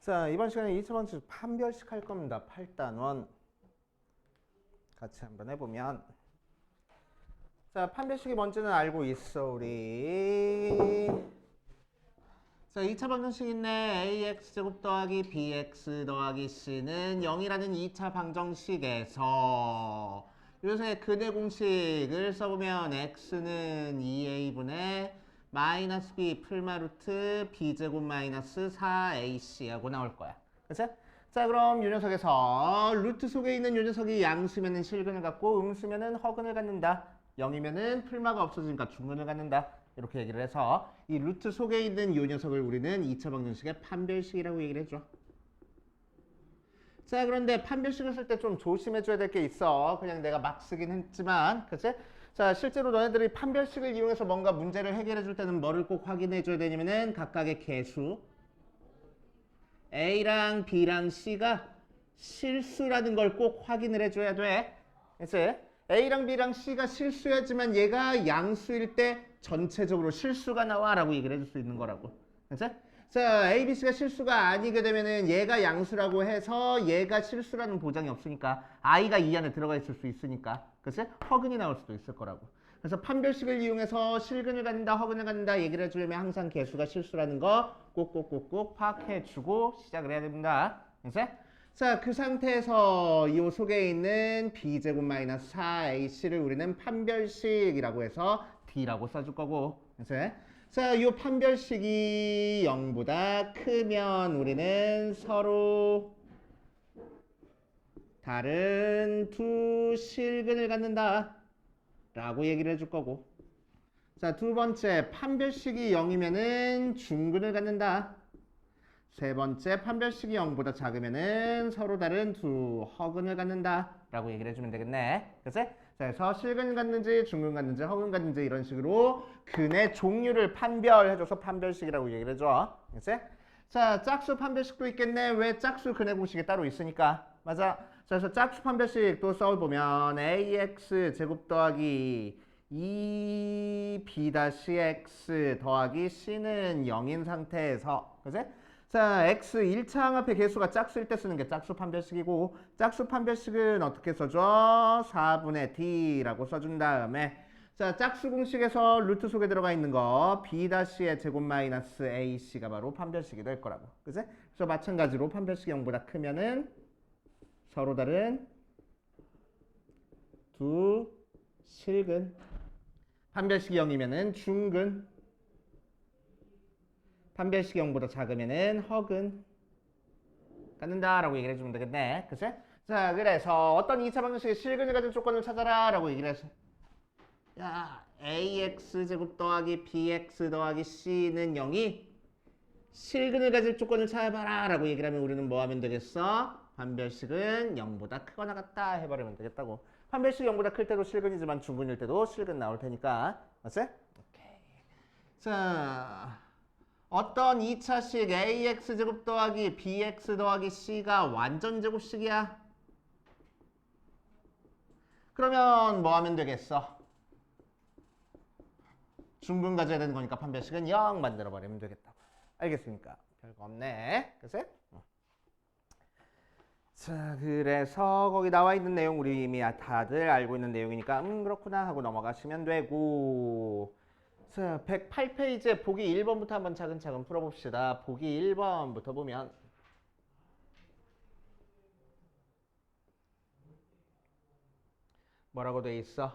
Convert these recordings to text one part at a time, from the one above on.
자, 이번 시간에 2차방식 판별식 할 겁니다. 8단원 같이 한번 해보면, 자, 판별식이 뭔지는 알고 있어 우리. 자, 2차 방정식 있네. ax제곱 더하기 bx 더하기 c는 0이라는 2차 방정식에서 요새 근의 공식을 써보면 x는 2a분의 마이너스 b 풀마루트 b제곱 마이너스 4ac 하고 나올 거야. 그치? 자, 그럼 이 녀석에서 루트 속에 있는 이 녀석이 양수면은 실근을 갖고 음수면은 허근을 갖는다. 0이면은 풀마가 없어지니까 중근을 갖는다. 이렇게 얘기를 해서 이 루트 속에 있는 이 녀석을 우리는 2차 방정식의 판별식이라고 얘기를 해줘. 자, 그런데 판별식을 쓸 때 좀 조심해줘야 될 게 있어. 그냥 내가 막 쓰긴 했지만, 그치? 자, 실제로 너네들이 판별식을 이용해서 뭔가 문제를 해결해 줄 때는 뭐를 꼭 확인해 줘야 되냐면은 각각의 개수 A랑 B랑 C가 실수라는 걸 꼭 확인을 해줘야 돼. 그치? A랑 B랑 C가 실수였지만 얘가 양수일 때 전체적으로 실수가 나와 라고 얘기를 해줄 수 있는 거라고. 그치? 자, A, B, C가 실수가 아니게 되면은 얘가 양수라고 해서 얘가 실수라는 보장이 없으니까 I가 이 안에 들어가 있을 수 있으니까, 그치? 허근이 나올 수도 있을 거라고. 그래서 판별식을 이용해서 실근을 갖는다, 허근을 갖는다 얘기를 해주려면 항상 개수가 실수라는 거 꼭꼭꼭꼭 파악해주고 시작을 해야 됩니다. 그치? 자, 그 상태에서 이 속에 있는 b제곱 마이너스 4ac를 우리는 판별식이라고 해서 d라고 써줄 거고, 그치? 자, 이 판별식이 0보다 크면 우리는 서로 다른 두 실근을 갖는다 라고 얘기를 해줄 거고, 자, 두 번째 판별식이 0이면은 중근을 갖는다. 세 번째 판별식이 0보다 작으면은 서로 다른 두 허근을 갖는다 라고 얘기를 해주면 되겠네. 그치? 자, 그래서 실근 갖는지 중근 갖는지 허근 갖는지 이런 식으로 근의 종류를 판별해줘서 판별식이라고 얘기를 해줘. 그치? 자, 짝수 판별식도 있겠네. 왜? 짝수 근의 공식이 따로 있으니까. 맞아. 자, 그래서 짝수 판별식 또 써보면 ax 제곱 더하기 2b-x 더하기 c는 0인 상태에서, 그치? 자, x 1차 앞에 개수가 짝수일 때 쓰는 게 짝수 판별식이고, 짝수 판별식은 어떻게 써줘? 4분의 d라고 써준 다음에, 자, 짝수 공식에서 루트 속에 들어가 있는 거 b-의 제곱 마이너스 ac가 바로 판별식이 될 거라고. 그치? 그래서 마찬가지로 판별식이 0보다 크면은 서로 다른 두 실근, 판별식이 0이면은 중근, 판별식이 0보다 작으면은 허근 갖는다 라고 얘기를 해주면 되겠네. 그치? 자, 그래서 어떤 2차 방정식의 실근을 가진 조건을 찾아라 라고 얘기를 해서, 야, ax 제곱 더하기 bx 더하기 c는 0이 실근을 가질 조건을 찾아봐라 라고 얘기를 하면 우리는 뭐 하면 되겠어? 판별식은 0보다 크거나 같다 해버리면 되겠다고. 판별식이 0보다 클 때도 실근이지만 중근일 때도 실근 나올 테니까. 맞지? 오케이. 자, 어떤 2차식 ax 제곱 더하기 bx 더하기 c가 완전 제곱식이야. 그러면 뭐 하면 되겠어? 중근 가져야 되는 거니까 판별식은 0 만들어 버리면 되겠다고. 알겠습니까? 별거 없네. 그치? 자, 그래서 거기 나와 있는 내용 우리 이미 다들 알고 있는 내용이니까 그렇구나 하고 넘어가시면 되고, 자, 108페이지에 보기 1번부터 한번 차근차근 풀어봅시다. 보기 1번부터 보면 뭐라고 돼 있어?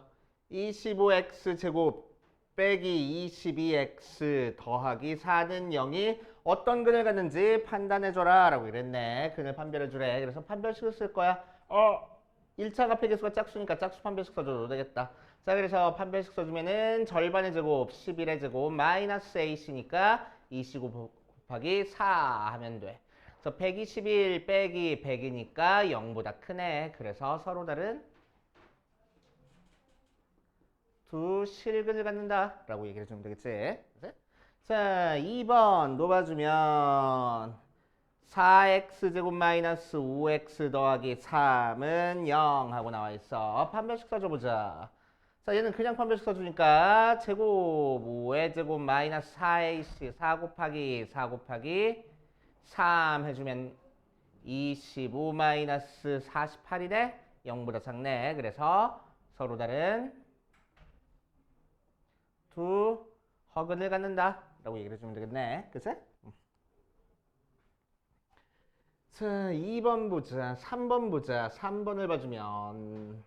25x 제곱 빼기 22x 더하기 4는 0이 어떤 근을 갖는지 판단해줘라 라고 이랬네. 근을 판별해주래. 그래서 판별식을 쓸 거야. 1차 합의 개수가 짝수니까 짝수 판별식 써줘도 되겠다. 자, 그래서 판별식 써주면은 절반의 제곱 11의 제곱 마이너스 ac니까 25 곱하기 4 하면 돼. 그래서 121 빼기 100이니까 0보다 크네. 그래서 서로 다른 두 실근을 갖는다 라고 얘기를 해주면 되겠지. 자, 2번 놓아주면 4x제곱 마이너스 5x 더하기 3은 0 하고 나와 있어. 판별식 써줘보자. 자, 얘는 그냥 판별식 써주니까 제곱 5의 제곱 마이너스 4ac 4 곱하기 3 해주면 25 마이너스 48이네. 0보다 작네. 그래서 서로 다른 두 허근을 갖는다 라고 얘기를 해주면 되겠네. 그치? 자, 2번 보자. 3번 보자. 3번을 봐주면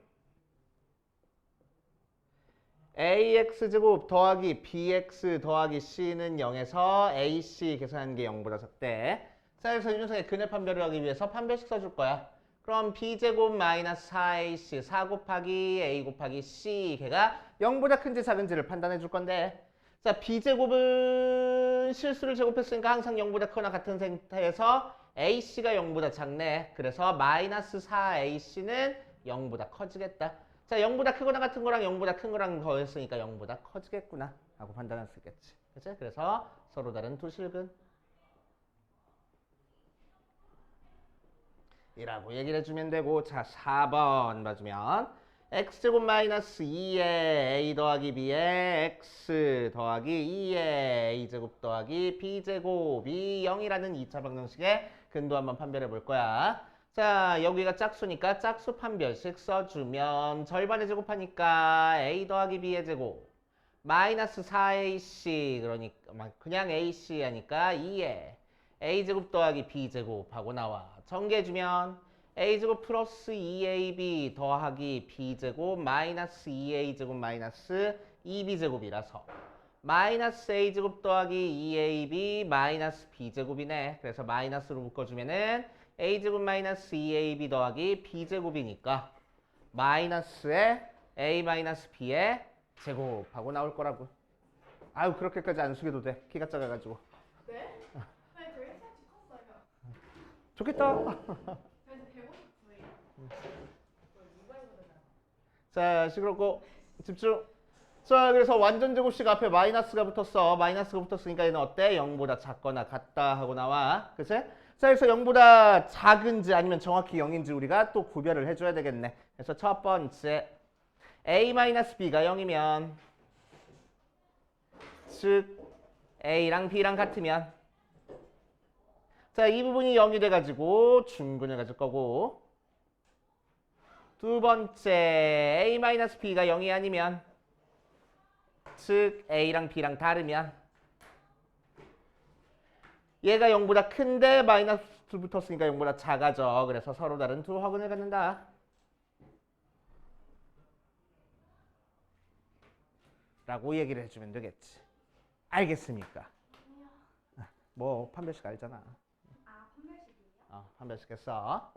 ax제곱 더하기 bx 더하기 c는 0에서 ac 계산하는 게 0보다 작대. 자, 그래서 윤석의 근해 판별을 하기 위해서 판별식 써줄 거야. 그럼 b제곱 마이너스 4ac 4 곱하기 a 곱하기 c 걔가 0보다 큰지 작은지를 판단해 줄 건데, 자, b제곱은 실수를 제곱했으니까 항상 0보다 크거나 같은 상태에서 ac가 0보다 작네. 그래서 마이너스 4ac는 0보다 커지겠다. 자, 0보다 크거나 같은 거랑 0보다 큰 거랑 더했으니까 0보다 커지겠구나 하고 판단할 수 있겠지. 그치? 그래서 서로 다른 두 실근 이라고 얘기를 해주면 되고, 자, 4번 봐주면 x제곱 마이너스 2에 a 더하기 b에 x 더하기 2에 a제곱 더하기 b제곱이 0이라는 2차 방정식의 근도 한번 판별해 볼 거야. 자, 여기가 짝수니까 짝수 판별식 써주면 절반의 제곱하니까 a 더하기 b의 제곱 마이너스 4ac, 그러니까 그냥 ac 하니까 2에 a제곱 더하기 b제곱 하고 나와. 전개해주면 a제곱 플러스 2ab 더하기 b제곱 마이너스 2a제곱 마이너스 2b제곱이라서 마이너스 a제곱 더하기 2ab 마이너스 b제곱이네. 그래서 마이너스로 묶어주면은 a제곱 마이너스 2ab 더하기 b제곱이니까 마이너스에 a 마이너스 b의 제곱하고 나올 거라고. 아유, 그렇게까지 안 숙여도 돼. 키가 작아가지고. 네? 아니 저희 살짝 컸어요. 좋겠다. 그래서 150 자, 시끄럽고 집중. 자, 그래서 완전 제곱식 앞에 마이너스가 붙었어. 마이너스가 붙었으니까 얘는 어때? 0보다 작거나 같다 하고 나와. 그치? 자, 그래서 0보다 작은지 아니면 정확히 0인지 우리가 또 구별을 해줘야 되겠네. 그래서 첫 번째 a-b가 0이면, 즉 a랑 b랑 같으면, 자, 이 부분이 0이 돼가지고 중근을 가질 거고, 두 번째 a-b가 0이 아니면, 즉 a랑 b랑 다르면, 얘가 0보다 큰데 마이너스 붙었으니까 0보다 작아져. 그래서 서로 다른 두 허근을 갖는다 라고 얘기를 해주면 되겠지. 알겠습니까? 뭐 판별식 알잖아. 아, 판별식이에요? 판별식 했어.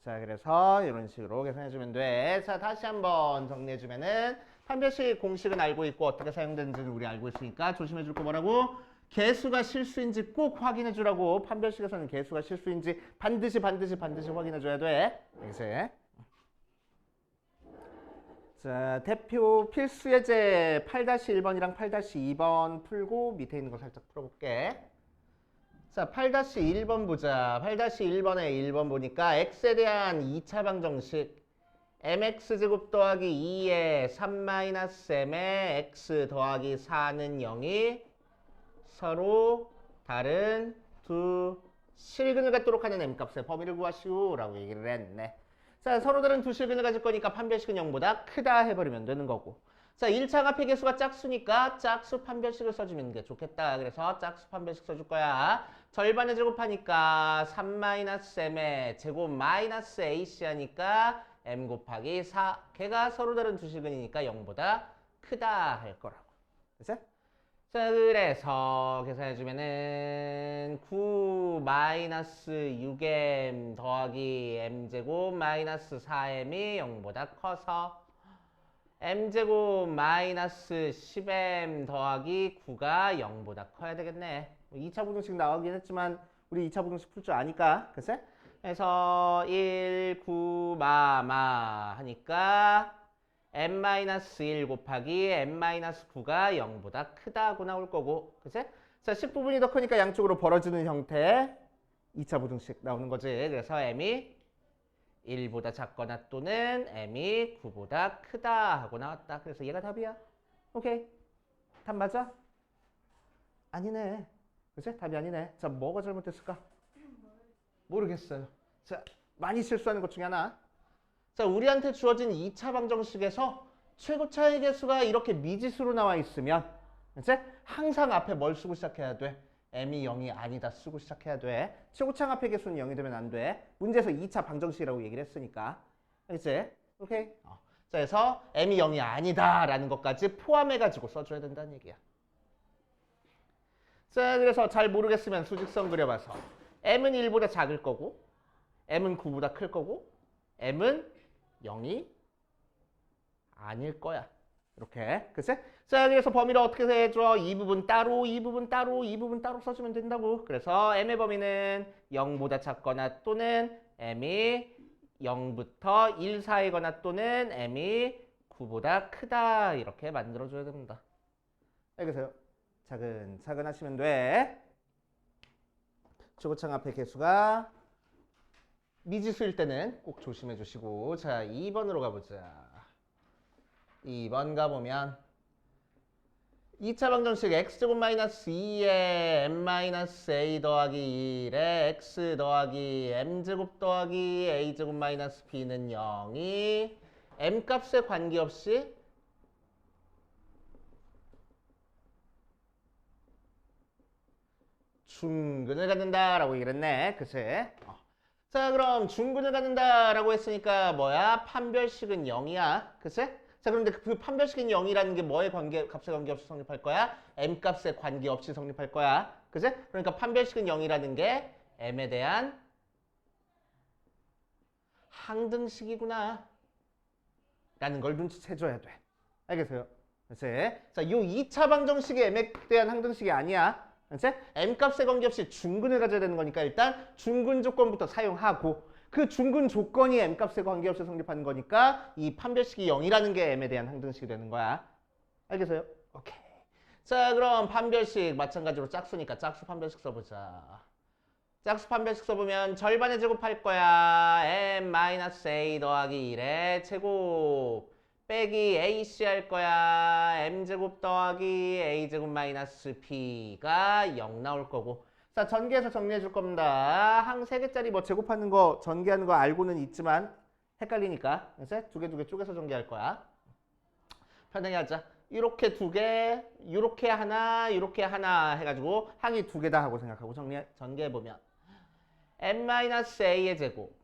자, 그래서 이런 식으로 계산해주면 돼. 자, 다시 한번 정리해주면은 판별식 공식은 알고 있고 어떻게 사용되는지는 우리 알고 있으니까 조심해줄 거 뭐라고? 개수가 실수인지 꼭 확인해주라고. 판별식에서는 개수가 실수인지 반드시 확인해줘야 돼. 알겠지? 자, 대표 필수 예제 8-1번이랑 8-2번 풀고 밑에 있는 거 살짝 풀어볼게. 자, 8-1번 보자. 8-1번에 1번 보니까 x에 대한 2차 방정식 mx제곱 더하기 2에 3-m에 x 더하기 4는 0이 서로 다른 두 실근을 갖도록 하는 m값의 범위를 구하시오라고 얘기를 했네. 자, 서로 다른 두 실근을 가질 거니까 판별식은 0보다 크다 해버리면 되는 거고. 자, 1차 합의 개수가 짝수니까 짝수 판별식을 써주면 게 좋겠다. 그래서 짝수 판별식 써줄 거야. 절반의 제곱하니까 3-m의 제곱 마이너스 ac 하니까 m 곱하기 4. 걔가 서로 다른 두 실근이니까 0보다 크다 할 거라고. 됐어? 자, 그래서 계산해주면은 9 마이너스 6m 더하기 m제곱 마이너스 4m이 0보다 커서 m제곱 마이너스 10m 더하기 9가 0보다 커야 되겠네. 2차 부등식 나오긴 했지만 우리 2차 부등식 풀 줄 아니까. 그치? 그래서 1, 9, 마 하니까 m-1 곱하기 m-9가 0보다 크다고 나올 거고. 그치? 자, 10부분이 더 크니까 양쪽으로 벌어지는 형태의 2차 부등식 나오는 거지. 그래서 m이 1보다 작거나 또는 m이 9보다 크다 하고 나왔다. 그래서 얘가 답이야. 오케이. 답 맞아? 아니네. 그치? 답이 아니네. 자, 뭐가 잘못됐을까? 모르겠어요. 자, 많이 실수하는 것 중에 하나. 자, 우리한테 주어진 2차 방정식에서 최고차의 개수가 이렇게 미지수로 나와 있으면 이제 항상 앞에 뭘 쓰고 시작해야 돼? m이 0이 아니다 쓰고 시작해야 돼. 최고차 앞에 개수는 0이 되면 안 돼. 문제에서 2차 방정식이라고 얘기를 했으니까. 이제 오케이? 자, 그래서 m이 0이 아니다라는 것까지 포함해가지고 써줘야 된다는 얘기야. 자, 그래서 잘 모르겠으면 수직선 그려봐서 m은 1보다 작을 거고 m은 9보다 클 거고 m은 0이 아닐 거야. 이렇게. 그치? 자, 그래서 범위를 어떻게 해줘? 이 부분 따로, 이 부분 따로, 이 부분 따로 써주면 된다고. 그래서 m의 범위는 0보다 작거나 또는 m이 0부터 1 사이거나 또는 m이 9보다 크다. 이렇게 만들어줘야 됩니다. 알겠어요? 차근차근 하시면 돼. 최고창 앞에 개수가 미지수일 때는 꼭 조심해 주시고. 자, 2번으로 가보자. 2번 가보면 2차 방정식 x제곱 마이너스 2에 m 마이너스 a 더하기 1에 x 더하기 m제곱 더하기 a제곱 마이너스 b는 0이 m 값에 관계없이 중근을 갖는다라고 얘기를 했네. 그치? 자, 그럼 중근을 갖는다라고 했으니까 뭐야? 판별식은 0이야. 그치? 자, 그런데 그 판별식인 0이라는 게 뭐에 값에 관계없이 성립할 거야? m 값에 관계없이 성립할 거야. 그치? 그러니까 판별식은 0이라는 게 m에 대한 항등식이구나 라는 걸 눈치채줘야 돼. 알겠어요? 그치? 자, 요 2차 방정식이 m에 대한 항등식이 아니야. 그치? m 값에 관계없이 중근을 가져야 되는 거니까 일단 중근 조건부터 사용하고 그 중근 조건이 m 값에 관계없이 성립하는 거니까 이 판별식이 0이라는 게 m에 대한 항등식이 되는 거야. 알겠어요? 오케이. 자, 그럼 판별식 마찬가지로 짝수니까 짝수 판별식 써보자. 짝수 판별식 써보면 절반에 제곱할 거야. m-a 더하기 1의 제곱 빼기 ac 할 거야. m제곱 더하기 a제곱 마이너스 b가 0 나올 거고. 자, 전개해서 정리해 줄 겁니다. 항 3개짜리 뭐 제곱하는 거, 전개하는 거 알고는 있지만 헷갈리니까 이제 두 개 쪼개서 전개할 거야. 편하게 하자. 이렇게 2개, 이렇게 하나, 이렇게 하나 해가지고 항이 2개다 하고 생각하고 전개해보면 m-a의 제곱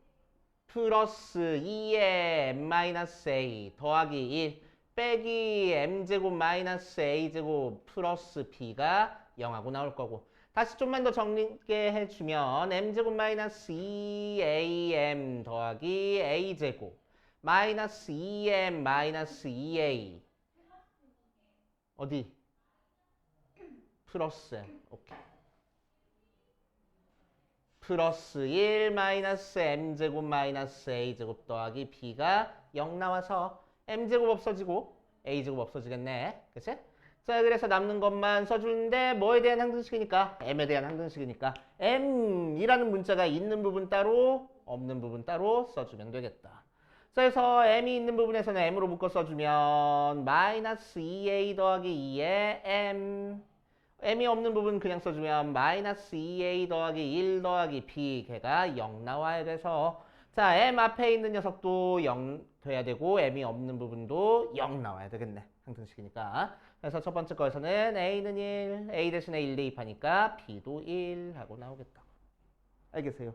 플러스 2의 m-a 더하기 1 빼기 m제곱 마이너스 a제곱 플러스 b가 0하고 나올 거고. 다시 좀만 더 정리해주면 m제곱 마이너스 2am 더하기 a제곱 마이너스 2m 마이너스 2a 어디? 플러스 m. 오케이. 플러스 1 마이너스 m제곱 마이너스 a제곱 더하기 b가 0 나와서 m제곱 없어지고 a제곱 없어지겠네. 그치? 자, 그래서 남는 것만 써주는데 뭐에 대한 항등식이니까? m에 대한 항등식이니까 m이라는 문자가 있는 부분 따로 없는 부분 따로 써주면 되겠다. 자, 그래서 m이 있는 부분에서는 m으로 묶어 써주면 마이너스 2a 더하기 2의 m이 없는 부분 그냥 써주면 마이너스 2a 더하기 1 더하기 b 걔가 0 나와야 돼서 자, m 앞에 있는 녀석도 0 돼야 되고 m이 없는 부분도 0 나와야 되겠네. 항등식이니까. 그래서 첫 번째 거에서는 a는 1, a 대신에 1 대입하니까 b도 1 하고 나오겠다. 알겠어요?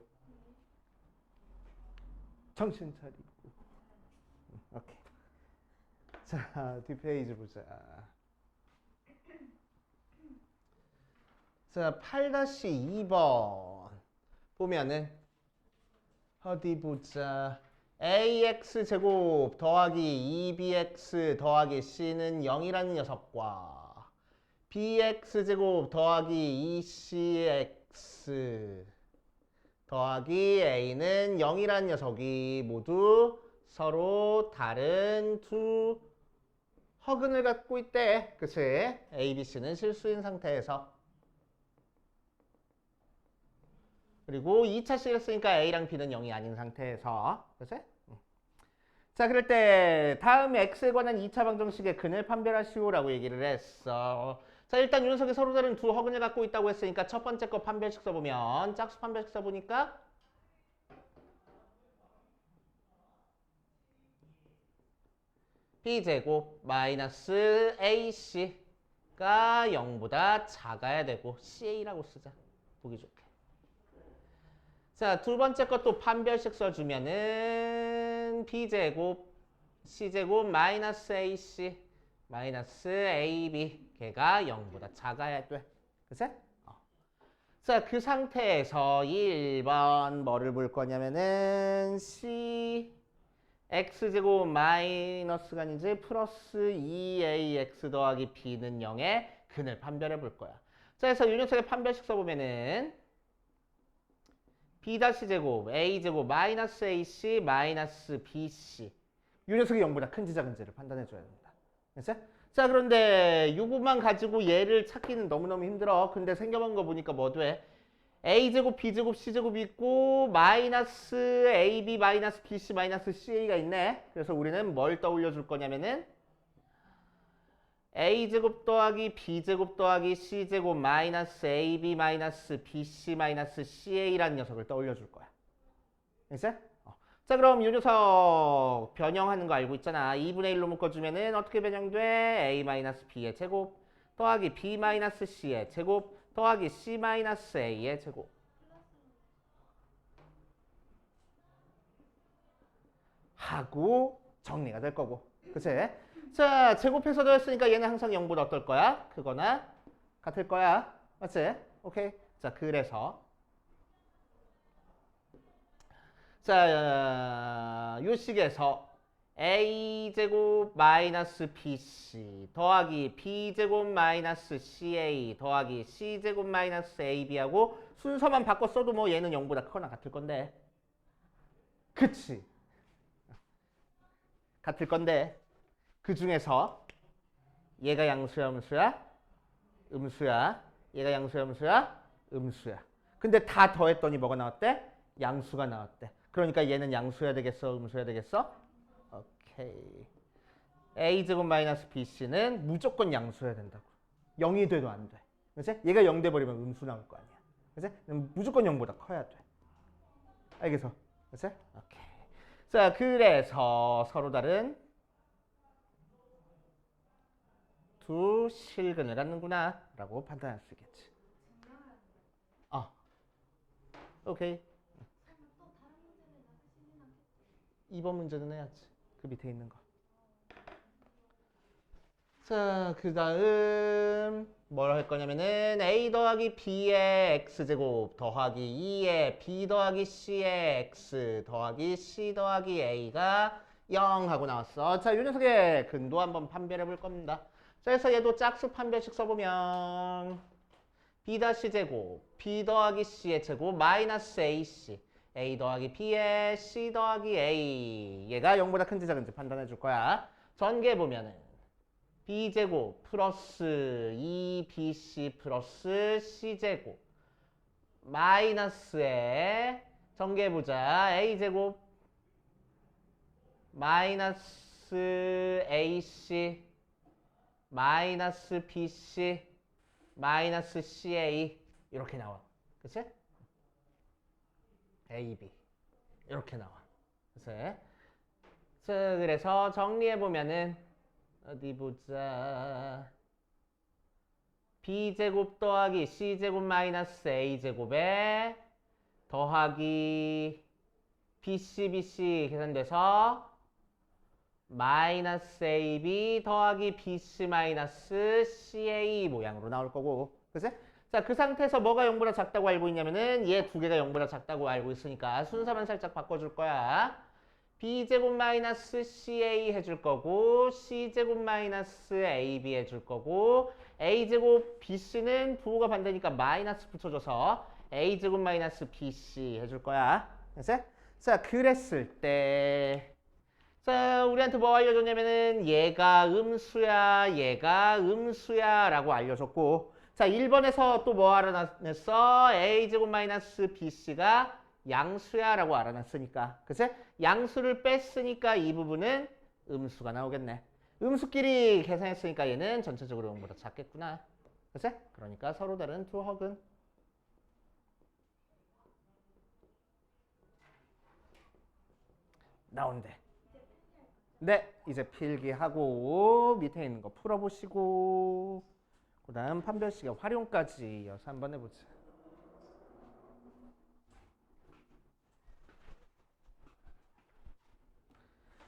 정신 차리고. 오케이. 자, 뒷페이지 보자. 자, 8-2번 보면은 어디 보자. ax제곱 더하기 2bx 더하기 c는 0이라는 녀석과 bx제곱 더하기 2cx 더하기 a는 0이라는 녀석이 모두 서로 다른 두 허근을 갖고 있대. 그치? a, b, c는 실수인 상태에서. 그리고 2차식을 했으니까 a랑 b는 0이 아닌 상태에서. 그치? 자, 그럴 때 다음 x에 관한 2차 방정식의 근을 판별하시오라고 얘기를 했어. 자, 일단 이 녀석이 서로 다른 두 허근을 갖고 있다고 했으니까 첫 번째 거 판별식 써보면 짝수 판별식 써보니까 b제곱 마이너스 ac가 0보다 작아야 되고 ca라고 쓰자. 보기 좋게. 자, 두 번째 것도 판별식 써주면은 b제곱 c제곱 마이너스 ac 마이너스 ab 걔가 0보다 작아야 돼. 그치? 자, 그 상태에서 1번 뭐를 볼 거냐면은 c x제곱 마이너스가 아니지 플러스 2ax 더하기 b는 0의 근을 판별해 볼 거야. 자, 그래서 이 녀석의 판별식 써보면은 b-제곱 a제곱 마이너스 ac 마이너스 bc 이 녀석이 0보다 큰지 작은지를 판단해 줘야 된다. 됐어? 자, 그런데 요것만 가지고 얘를 찾기는 너무너무 힘들어. 근데 생겨본 거 보니까 뭐 돼? a제곱 b제곱 c제곱이 있고 마이너스 ab 마이너스 bc 마이너스 ca가 있네. 그래서 우리는 뭘 떠올려 줄 거냐면은 a제곱 더하기 b제곱 더하기 c제곱 마이너스 ab 마이너스 bc 마이너스 ca라는 녀석을 떠올려 줄 거야. 됐어? 자, 그럼 이 녀석 변형하는 거 알고 있잖아. 2분의 1로 묶어주면은 어떻게 변형돼? a 마이너스 b의 제곱 더하기 b 마이너스 c의 제곱 더하기 c 마이너스 a의 제곱. 하고 정리가 될 거고. 그치? 자, 제곱해서 더했으니까 얘는 항상 0보다 어떨 거야? 크거나 같을 거야. 맞지? 오케이. 자, 그래서 자, 요 식에서 a제곱 마이너스 bc 더하기 b제곱 마이너스 ca 더하기 c제곱 마이너스 ab하고 순서만 바꿔 써도 뭐 얘는 0보다 크거나 같을 건데. 그치? 같을 건데 그 중에서 얘가 양수야 음수야? 음수야. 얘가 양수야 음수야? 음수야. 근데 다 더했더니 뭐가 나왔대? 양수가 나왔대. 그러니까 얘는 양수야 되겠어? 음수야 되겠어? 오케이. a제곱 마이너스 bc는 무조건 양수야 된다고. 0이 돼도 안 돼. 그치? 얘가 0 돼버리면 음수 나올 거 아니야. 그치? 무조건 0보다 커야 돼. 알겠어? 그치? 오케이. 자, 그래서 서로 다른 두 실근을 갖는구나 라고 판단할 수 있겠지. 오케이. 2번 문제는 해야지. 그 밑에 있는 거. 자, 그 다음 뭘 할 거냐면은 a 더하기 b의 x제곱 더하기 2의 b 더하기 c의 x 더하기 c 더하기 a가 0 하고 나왔어. 자, 이 녀석의 근도 한번 판별해 볼 겁니다. 자, 그래서 얘도 짝수 판별식 써보면 b-제곱 b 더하기 c의 제곱 마이너스 ac a 더하기 b의 c 더하기 a 얘가 0보다 큰지 작은지 판단해 줄 거야. 전개 보면은 b제곱 플러스 2bc 플러스 c제곱 마이너스에 전개해보자. a제곱 마이너스 ac 마이너스 bc 마이너스 ca 이렇게 나와. 그치? ab 이렇게 나와. 그래서 정리해보면은 어디 보자. b제곱 더하기 c제곱 마이너스 a제곱에 더하기 bc 계산돼서 마이너스 ab 더하기 bc 마이너스 ca 모양으로 나올 거고. 그치? 자, 그 상태에서 뭐가 0보다 작다고 알고 있냐면은 얘 두 개가 0보다 작다고 알고 있으니까 순서만 살짝 바꿔줄 거야. b제곱 마이너스 ca 해줄 거고 c제곱 마이너스 ab 해줄 거고 a제곱 bc는 부호가 반대니까 마이너스 붙여줘서 a제곱 마이너스 bc 해줄 거야. 됐어? 자, 그랬을 때 자, 우리한테 뭐 알려줬냐면은 얘가 음수야 얘가 음수야 라고 알려줬고 자, 1번에서 또 뭐 알아냈어? a제곱 마이너스 bc가 양수야 라고 알아냈으니까. 그치? 양수를 뺐으니까 이 부분은 음수가 나오겠네. 음수끼리 계산했으니까 얘는 전체적으로 0보다 작겠구나. 그치? 그러니까 서로 다른 두 허근. 나온대. 네, 이제 필기하고 밑에 있는 거 풀어보시고 그 다음 판별식의 활용까지 이어서 한번 해보자.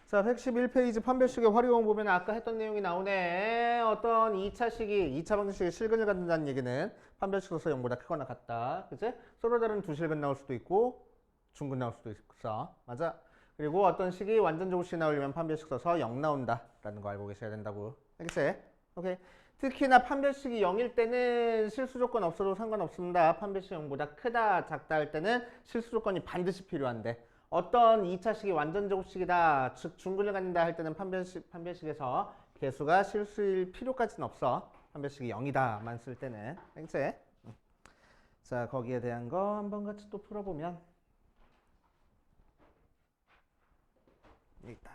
자, 111페이지 판별식의 활용 보면 아까 했던 내용이 나오네. 어떤 2차 시기, 2차 방정식의 실근을 갖는다는 얘기는 판별식으로서 0보다 크거나 같다. 그치? 서로 다른 두 실근 나올 수도 있고 중근 나올 수도 있어. 맞아. 그리고 어떤 식이 완전 조금씩 나오려면 판별식 써서 0 나온다 라는 거 알고 계셔야 된다고. 알겠지? 오케이. 특히나 판별식이 0일 때는 실수 조건 없어도 상관없습니다. 판별식 0보다 크다, 작다 할 때는 실수 조건이 반드시 필요한데 어떤 2차식이 완전 제곱식이다, 즉 중근을 갖는다 할 때는 판별식에서 개수가 실수일 필요까지는 없어. 판별식이 0이다만 쓸 때는. 알겠지? 자, 거기에 대한 거 한번 같이 또 풀어보면 있다.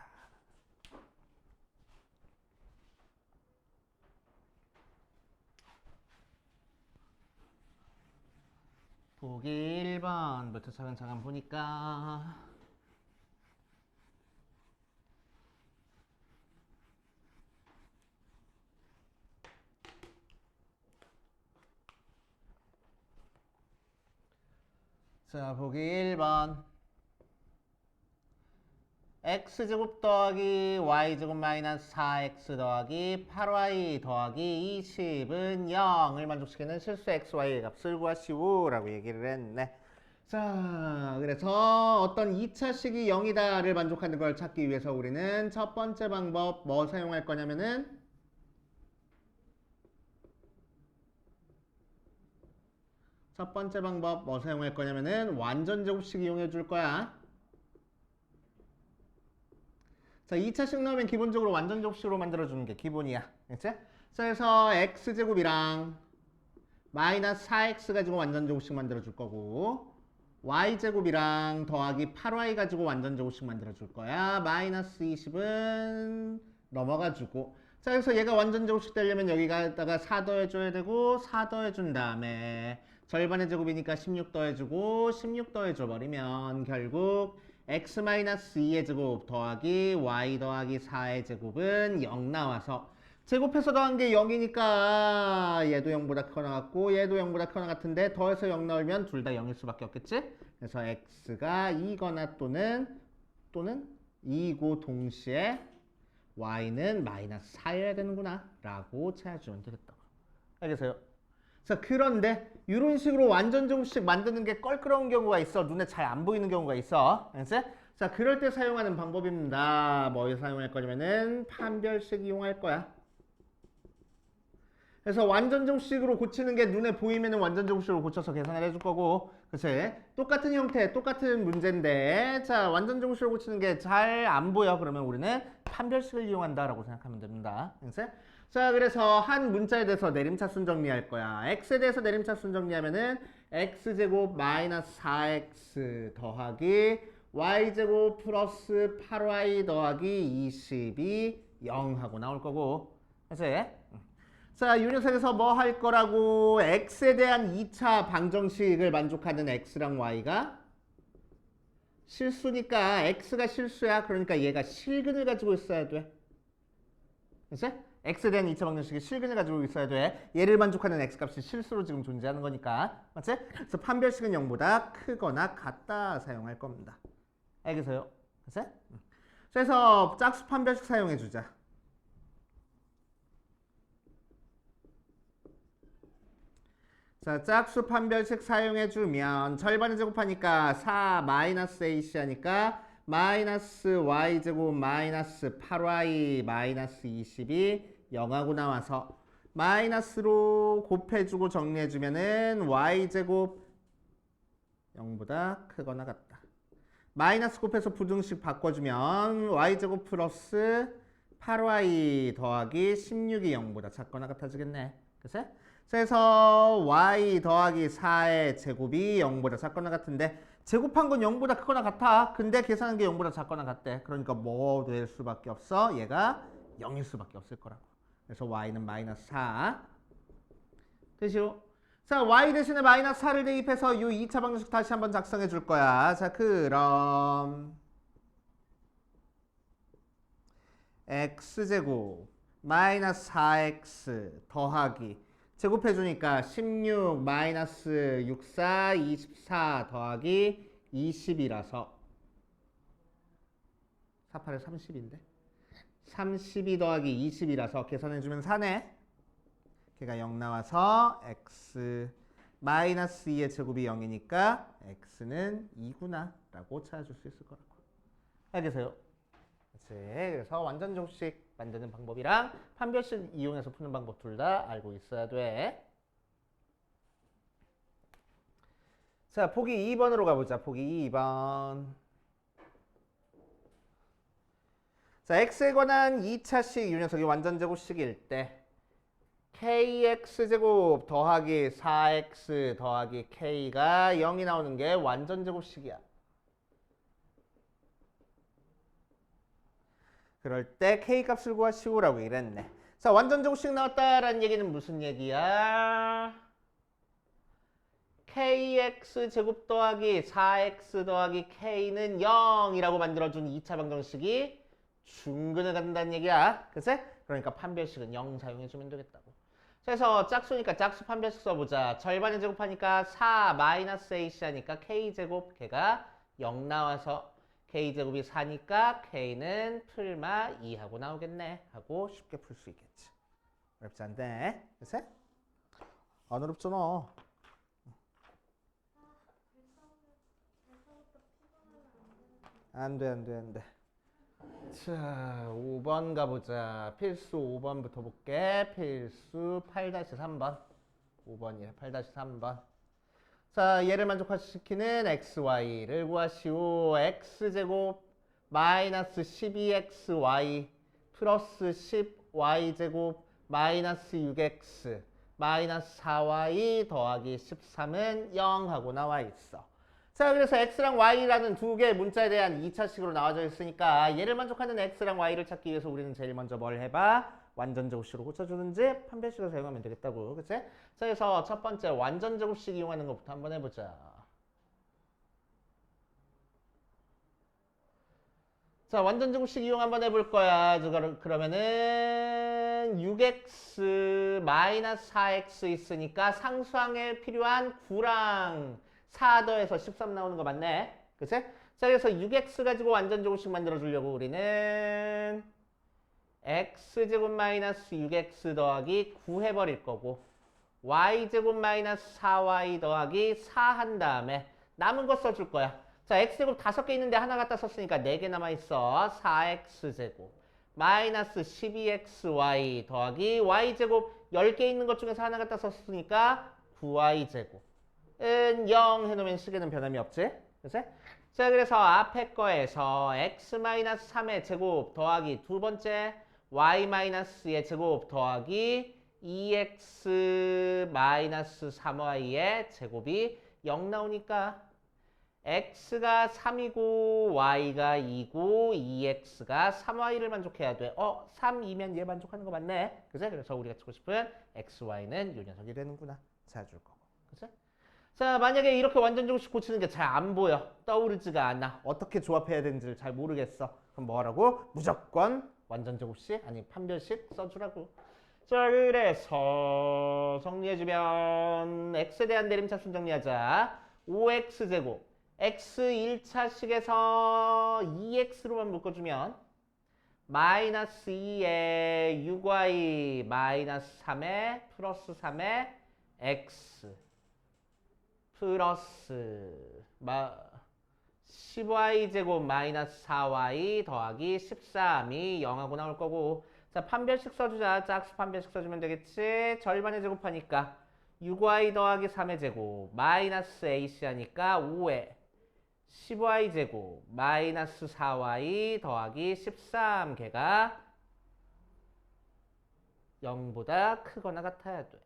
보기 1번부터 차근차근 보니까 자, 보기 1번 x제곱 더하기 y제곱 마이너스 4x 더하기 8y 더하기 20은 0을 만족시키는 실수 xy의 값을 구하시오 라고 얘기를 했네. 자, 그래서 어떤 2차식이 0이다를 만족하는 걸 찾기 위해서 우리는 첫 번째 방법 뭐 사용할 거냐면은 완전 제곱식 이용해 줄 거야. 자, 2차식 나오면 기본적으로 완전 제곱식으로 만들어주는 게 기본이야. 그치? 자, 그래서 x제곱이랑 마이너스 4x 가지고 완전 제곱식 만들어줄 거고 y제곱이랑 더하기 8y 가지고 완전 제곱식 만들어줄 거야. 마이너스 20은 넘어가주고 자, 그래서 얘가 완전 제곱식 되려면 여기다가 4 더해줘야 되고 4 더해준 다음에 절반의 제곱이니까 16 더해주고 16 더해줘 버리면 결국 x-2의 제곱 더하기 y 더하기 4의 제곱은 0 나와서 제곱해서 더한 게 0이니까 얘도 0보다 크거나 같고 얘도 0보다 크거나 같은데 더해서 0 나오면 둘 다 0일 수밖에 없겠지? 그래서 x가 2거나 또는 2이고 동시에 y는 마이너스 4여야 되는구나 라고 찾아주면 되겠다고. 알겠어요? 자, 그런데 이런 식으로 완전 제곱식 만드는 게 껄끄러운 경우가 있어. 눈에 잘 안 보이는 경우가 있어. 알겠지? 자, 그럴 때 사용하는 방법입니다. 뭐 사용할 거냐면은 판별식 이용할 거야. 그래서 완전 제곱식으로 고치는 게 눈에 보이면은 완전 제곱식으로 고쳐서 계산을 해줄 거고, 그치? 똑같은 형태, 똑같은 문제인데, 자, 완전 제곱식으로 고치는 게 잘 안 보여. 그러면 우리는 판별식을 이용한다라고 생각하면 됩니다. 그치? 자, 그래서 한 문자에 대해서 내림차순 정리할 거야. x에 대해서 내림차순 정리하면은 x제곱 마이너스 4x 더하기 y제곱 플러스 8y 더하기 20이 0하고 나올 거고. 그치? 자, 이 녀석에서 뭐 할 거라고? x에 대한 2차 방정식을 만족하는 x랑 y가 실수니까 x가 실수야. 그러니까 얘가 실근을 가지고 있어야 돼. 그치? x에 대한 2차 방정식이 실근을 가지고 있어야 돼. 얘를 만족하는 x값이 실수로 지금 존재하는 거니까. 맞지? 그래서 판별식은 0보다 크거나 같다 사용할 겁니다. 알겠어요? 그치? 그래서 짝수 판별식 사용해주자. 자, 짝수 판별식 사용해주면 절반을 제곱하니까 4 마이너스 ac 하니까 마이너스 y제곱 마이너스 8y 마이너스 20이 0하고 나와서 마이너스로 곱해주고 정리해주면은 y제곱 0보다 크거나 같다. 마이너스 곱해서 부등식 바꿔주면 y제곱 플러스 8y 더하기 16이 0보다 작거나 같아지겠네. 그치? 그래서 y 더하기 4의 제곱이 0보다 작거나 같은데 제곱한 건 0보다 크거나 같아. 근데 계산한 게 0보다 작거나 같대. 그러니까 뭐 될 수밖에 없어? 얘가 0일 수밖에 없을 거라고. 그래서 y는 마이너스 4. 되시오? 자, y 대신에 마이너스 4를 대입해서 이 2차 방정식 다시 한번 작성해 줄 거야. 자, 그럼 x제곱 마이너스 4x 더하기 제곱해주니까 16 마이너스 64 24 더하기 20이라서 48에 30인데 32 더하기 20이라서 계산해주면 4네. 걔가 0 나와서 x 마이너스 2의 제곱이 0이니까 x는 2구나 라고 찾아줄 수 있을 거라고. 알겠어요? 그래서 완전 제곱식 만드는 방법이랑 판별식 이용해서 푸는 방법 둘 다 알고 있어야 돼. 자, 보기 2번으로 가보자. 보기 2번. 자, x에 관한 2차식 이 녀석이 완전 제곱식일 때 kx제곱 더하기 4x 더하기 k가 0이 나오는 게 완전 제곱식이야. 그럴 때 k값을 구하시오라고 이랬네. 자, 완전 제곱식 나왔다라는 얘기는 무슨 얘기야? kx제곱 더하기 4x 더하기 k는 0이라고 만들어준 2차 방정식이 중근을 갖는다는 얘기야. 그치? 그러니까 판별식은 0 사용해주면 되겠다고. 그래서 짝수니까 짝수 판별식 써보자. 절반에 제곱하니까 4 마이너스 ac 하니까 k제곱 걔가 0 나와서 k제곱이 4니까 k는 풀마 2하고 나오겠네 하고 쉽게 풀 수 있겠지. 어렵지 않대. 그치? 안 어렵잖아. 안 돼. 자, 5번 가보자. 필수 5번부터 볼게. 필수 8-3번. 5번이야. 8-3번. 자, 얘를 만족시키는 xy를 구하시오. x제곱 마이너스 12xy 플러스 10y제곱 마이너스 6x 마이너스 4y 더하기 13은 0 하고 나와 있어. 자, 그래서 x랑 y라는 두 개의 문자에 대한 2차식으로 나와져 있으니까 얘를 만족하는 x랑 y를 찾기 위해서 우리는 제일 먼저 뭘 해봐? 완전 제곱식으로 고쳐주는지 판별식을 사용하면 되겠다고. 그치? 자, 그래서 첫 번째 완전 제곱식 이용하는 것부터 한번 해보자. 자, 완전 제곱식 이용 한번 해볼 거야. 그러면은 6x 마이너스 4x 있으니까 상수항에 필요한 9랑 4 더해서 13 나오는 거 맞네. 그치? 자, 그래서 6x 가지고 완전 제곱식 만들어 주려고 우리는 x제곱 마이너스 6x 더하기 9 해버릴 거고 y제곱 마이너스 4y 더하기 4 한 다음에 남은 거 써줄 거야. 자, x제곱 5개 있는데 하나 갖다 썼으니까 4개 남아있어. 4x제곱 마이너스 12xy 더하기 y제곱 10개 있는 것 중에서 하나 갖다 썼으니까 9y제곱 은 0 해놓으면 식에는 변함이 없지? 그치? 자, 그래서 앞에 거에서 x-3의 제곱 더하기 두 번째 y-의 제곱 더하기 2x-3y의 제곱이 0 나오니까 x가 3이고 y가 2고 2x가 3y를 만족해야 돼. 3이면 얘 만족하는 거 맞네. 그치? 그래서 우리가 찾고 싶은 xy는 이 녀석이 되는구나. 찾아줄 거고. 그치? 자, 만약에 이렇게 완전 제곱식 고치는 게 잘 안 보여. 떠오르지가 않아. 어떻게 조합해야 되는지를 잘 모르겠어. 그럼 뭐라고? 무조건 완전 제곱식, 아니 판별식 써주라고. 자, 그래서 정리해주면 x에 대한 내림차순 정리하자. 5x제곱 x 1차식에서 2x로만 묶어주면 마이너스 2에 6y 마이너스 3에 플러스 3에 x 플러스 10y제곱 마이너스 4y 더하기 13이 0하고 나올 거고. 자, 판별식 써주자. 짝수 판별식 써주면 되겠지. 절반에 제곱하니까 6y 더하기 3의 제곱 마이너스 ac 하니까 5에 10y제곱 마이너스 4y 더하기 13 걔가 0보다 크거나 같아야 돼.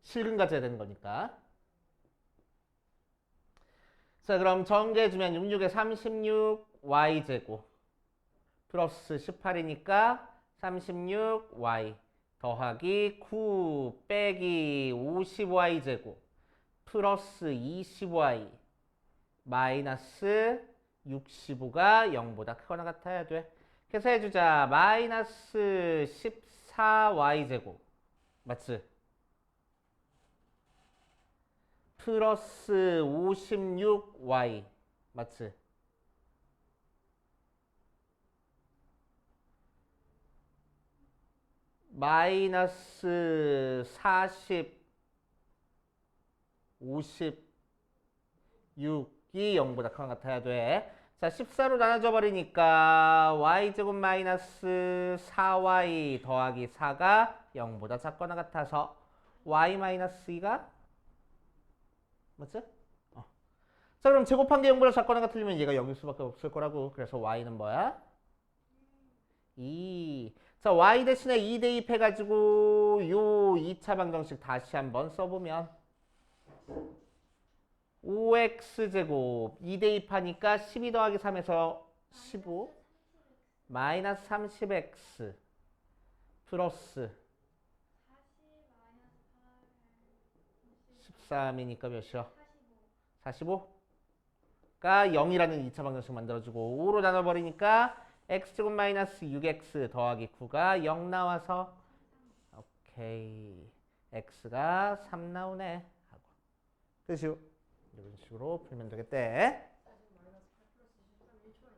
실근 가져야 되는 거니까. 자, 그럼 정리해주면 66에 36y제곱 플러스 18이니까 36y 더하기 9 빼기 50y제곱 플러스 20y 마이너스 65가 0보다 크거나 같아야 돼. 계산해주자. 마이너스 14y제곱. 맞지? 플러스 56y. 맞지? 마이너스 40, 56이 0보다 큰 것 같아야 돼. 자, 14로 나눠져 버리니까 y제곱 마이너스 4y 더하기 4가 0보다 작거나 같아서 y 마이너스 2가 맞지? 자, 그럼 제곱한 게 0보다 작거나 같으면 얘가 0일 수밖에 없을 거라고. 그래서 y는 뭐야? 2. 자, y 대신에 2 대입해가지고 요 2차 방정식 다시 한번 써보면 5x제곱 2 대입하니까 12 더하기 3에서 15 마이너스 30x 플러스 13이니까 몇이요? 45가 0이라는 2차 방정식 만들어주고 5로 나눠버리니까 x제곱 마이너스 6x 더하기 9가 0 나와서 오케이 x가 3 나오네 하고 끝이요. 이런 식으로 풀면 되겠대. 그냥 13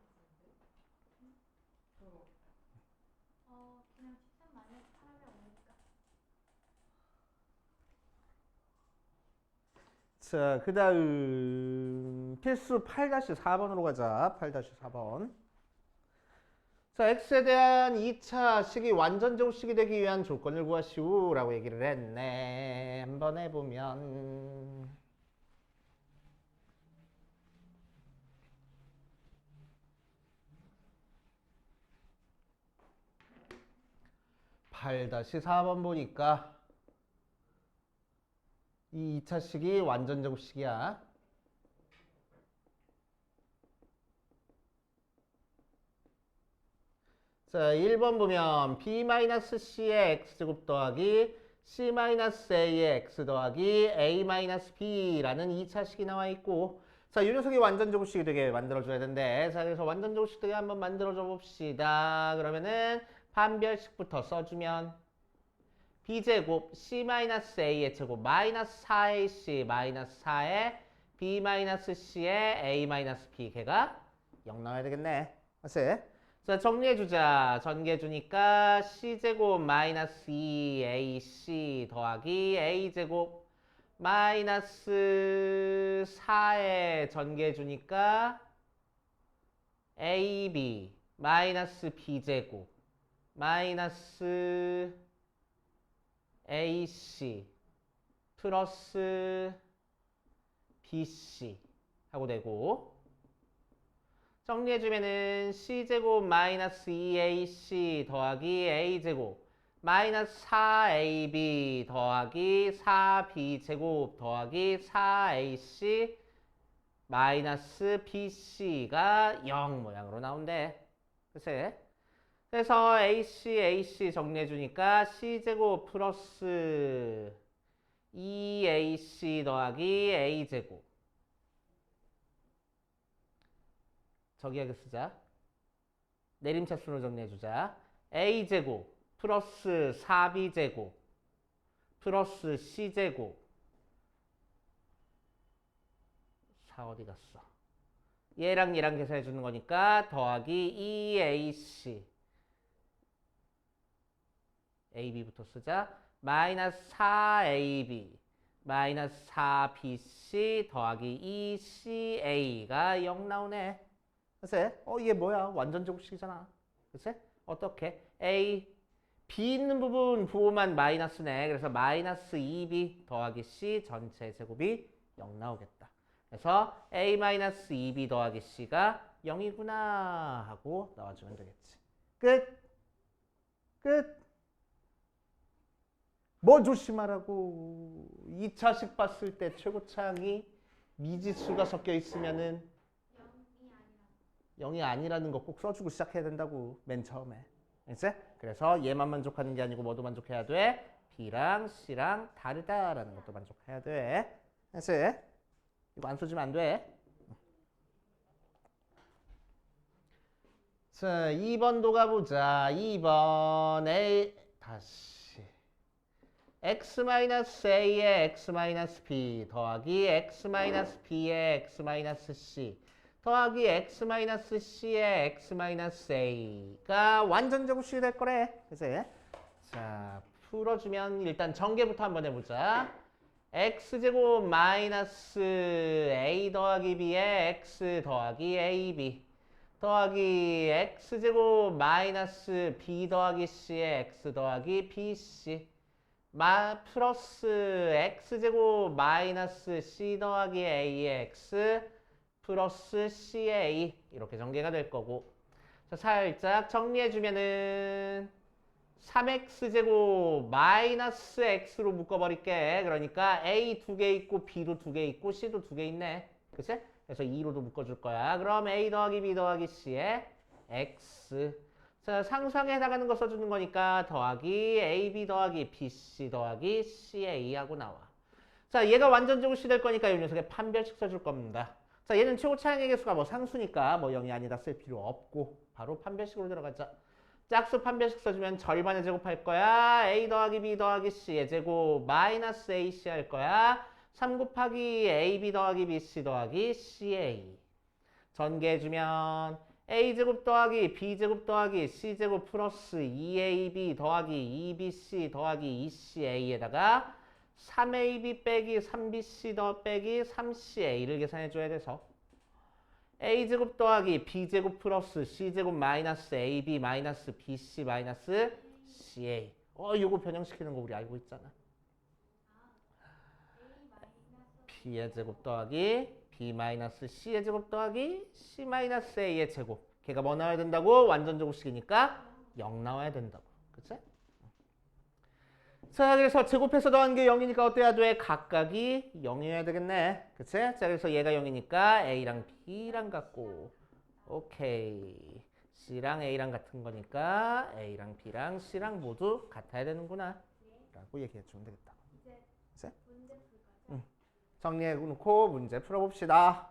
마이너스 8하면 오니까. 자, 그 다음 필수 8-4번으로 가자. 8-4번. 자, x에 대한 2차 식이 완전 제곱식이 되기 위한 조건을 구하시오라고 얘기를 했네. 한번 해보면 8-4번 보니까 이 2차 식이 완전 제곱식이야. 자, 1번 보면 b-c의 x제곱 더하기 c-a의 x 더하기 a-b라는 2차 식이 나와 있고 자, 이 녀석이 완전 제곱식이 되게 만들어줘야 된대. 자, 그래서 완전 제곱식 되게 한번 만들어줘 봅시다. 그러면은 판별식부터 써주면 b제곱 c-a의 제곱 마이너스 4ac 마이너스 4에 b-c의 a-b 걔가 0 나와야 되겠네. 맞지? 자, 정리해주자. 전개해주니까 c제곱 마이너스 2ac 더하기 a제곱 마이너스 4에 전개해주니까 ab 마이너스 b제곱 마이너스 ac 플러스 bc 하고 되고 정리해주면은 c제곱 마이너스 2ac 더하기 a제곱 마이너스 4ab 더하기 4b제곱 더하기 4ac 마이너스 bc가 0 모양으로 나온대. 그치? 그래서 ac 정리해주니까 c제곱 플러스 2ac 더하기 a제곱 저기하게 쓰자. 내림차순으로 정리해주자. a제곱 플러스 4b제곱 플러스 c제곱 4 어디 갔어? 얘랑 계산해주는 거니까 더하기 2ac ab부터 쓰자. 마이너스 4ab 마이너스 4bc 더하기 2ca가 0 나오네. 그치? 이게 뭐야? 완전 제곱식이잖아. 그치? 어떻게? A, B 있는 부분 부호만 마이너스네. 그래서 마이너스 2B 더하기 C 전체 제곱이 0 나오겠다. 그래서 A 마이너스 2B 더하기 C가 0이구나 하고 나와주면 되겠지. 끝! 끝! 뭐 조심하라고. 2차식 봤을 때 최고차항이 미지수가 섞여 있으면은 0이 아니라는 거 꼭 써주고 시작해야 된다고 맨 처음에. 알겠지? 그래서 얘만 만족하는 게 아니고 뭐도 만족해야 돼? B랑 C랑 다르다라는 것도 만족해야 돼. 알겠지? 이거 안 써주면 안 돼. 자, 2번도 가보자. 2번 A 다시 x-a의 x-b 더하기 x-b의 x-c 더하기 x-c의 x-a가 완전 제곱식이 될 거래. 그치? 자, 풀어주면 일단 전개부터 한번 해보자. x제곱 마이너스 a 더하기 b의 x 더하기 ab 더하기 x제곱 마이너스 b 더하기 c의 x 더하기 bc 플러스 x제곱 마이너스 c 더하기 a의 x 플러스 ca 이렇게 전개가 될 거고. 자, 살짝 정리해주면은 3x제곱 마이너스 x로 묶어버릴게. 그러니까 a 2개 있고 b도 2개 있고 c도 2개 있네. 그치? 그래서 2로도 묶어줄 거야. 그럼 a 더하기 b 더하기 c의 x. 자, 상수항에 해당하는 거 써주는 거니까 더하기 ab 더하기 bc 더하기 ca 하고 나와. 자, 얘가 완전 제곱식 될 거니까 이 녀석에 판별식 써줄 겁니다. 자, 얘는 최고 차항의 개수가 뭐 상수니까 뭐 0이 아니다 쓸 필요 없고 바로 판별식으로 들어가자. 짝수 판별식 써주면 절반의 제곱할 거야. a 더하기 b 더하기 c의 제곱 마이너스 ac 할 거야. 3 곱하기 ab 더하기 bc 더하기 ca. 전개해주면 a제곱 더하기 b제곱 더하기 c제곱 플러스 2ab 더하기 2bc 더하기 2ca에다가 3ab 빼기 3bc 더 빼기 3ca를 계산해줘야 돼서 a제곱 더하기 b제곱 플러스 c제곱 마이너스 ab 마이너스 bc 마이너스 ca. 요거 변형시키는 거 우리 알고 있잖아. b의 제곱 더하기 b 마이너스 c의 제곱 더하기 c 마이너스 a의 제곱. 걔가 뭐 나와야 된다고? 완전 제곱식이니까 0 나와야 된다고. 그치? 자, 그래서 제곱해서 더한 게 0이니까 어때야 돼? 각각이 0이어야 되겠네. 그치? 자, 그래서 얘가 0이니까 a랑 b랑 같고, 오케이. c랑 a랑 같은 거니까 a랑 b랑 c랑 모두 같아야 되는구나 라고 얘기해 주면 되겠다. 이제 그치? 문제 풀 거죠? 정리해 놓고 문제 풀어봅시다.